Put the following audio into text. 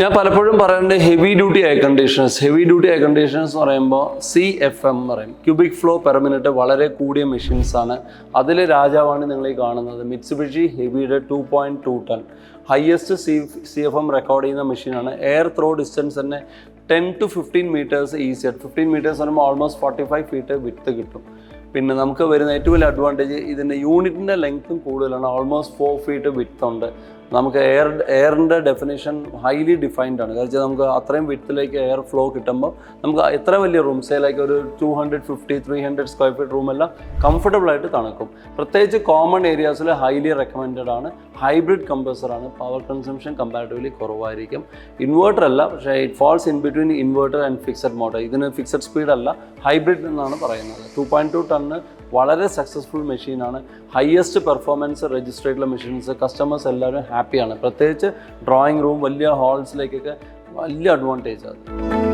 ഞാൻ പലപ്പോഴും പറയുന്നത് ഹെവി ഡ്യൂട്ടി എയർ കണ്ടീഷണേഴ്സ് എന്ന് പറയുമ്പോൾ CFM എന്ന് പറയും, ക്യൂബിക് ഫ്ലോ പെർ മിനിറ്റ്, വളരെ കൂടിയ മെഷീൻസ് ആണ്. അതിൽ രാജാവാണ് നിങ്ങൾ ഈ കാണുന്നത് മിറ്റ്സുബിഷി ഹെവിയുടെ 2.2 ടൺ ഹയസ്റ്റ് CFM റെക്കോർഡ് ചെയ്യുന്ന മെഷീനാണ്. എയർ ത്രോ ഡിസ്റ്റൻസ് തന്നെ 10 to 15 മീറ്റേഴ്സ് ഈസി ആയിട്ട്. 15 മീറ്റേഴ്സ് പറയുമ്പോൾ ഓൾമോസ്റ്റ് 45 ഫീറ്റ് വിഡ്ത്ത് കിട്ടും. പിന്നെ നമുക്ക് വരുന്ന ഏറ്റവും വലിയ അഡ്വാൻറ്റേജ് ഇതിൻ്റെ യൂണിറ്റിൻ്റെ ലെങ്ത്തും കൂടുതലാണ്. ഓൾമോസ്റ്റ് 4 ഫീറ്റ് വിഡ്ത്ത് ഉണ്ട്. നമുക്ക് എയറിൻ്റെ ഡെഫിനേഷൻ ഹൈലി ഡിഫൈൻഡ് ആണ്. കാരണം നമുക്ക് അത്രയും വിഡ്ത്തിലേക്ക് എയർ ഫ്ലോ കിട്ടുമ്പോൾ നമുക്ക് എത്ര വലിയ റൂംസ് ലൈക്ക് ഒരു 250-300 സ്ക്വയർ ഫീറ്റ് റൂമെല്ലാം കംഫർട്ടബിൾ ആയിട്ട് തണുക്കും. പ്രത്യേകിച്ച് കോമൺ ഏരിയാസിൽ ഹൈലി റെക്കമെൻഡഡ് ആണ്. ഹൈബ്രിഡ് കംപ്രസറാണ്. പവർ കൺസംഷൻ കമ്പാരിറ്റീവ്ലി കുറവായിരിക്കും. ഇൻവേർട്ടർ അല്ല, പക്ഷേ it falls in between inverter and fixed model. ഇതിന് ഫിക്സഡ് സ്പീഡ് അല്ല, ഹൈബ്രിഡ് എന്നാണ് പറയുന്നത്. 2.2 ടണ്ണ് വളരെ സക്സസ്ഫുൾ മെഷീനാണ്. ഹയസ്റ്റ് പെർഫോമൻസ് രജിസ്റ്റർ ചെയ്തിട്ടുള്ള മെഷീൻസ്. കസ്റ്റമേഴ്സ് എല്ലാവരും ഹാപ്പിയാണ്. പ്രത്യേകിച്ച് ഡ്രോയിങ് റൂം, വലിയ ഹാൾസിലേക്കൊക്കെ വലിയ അഡ്വാൻറ്റേജ് ആണ്.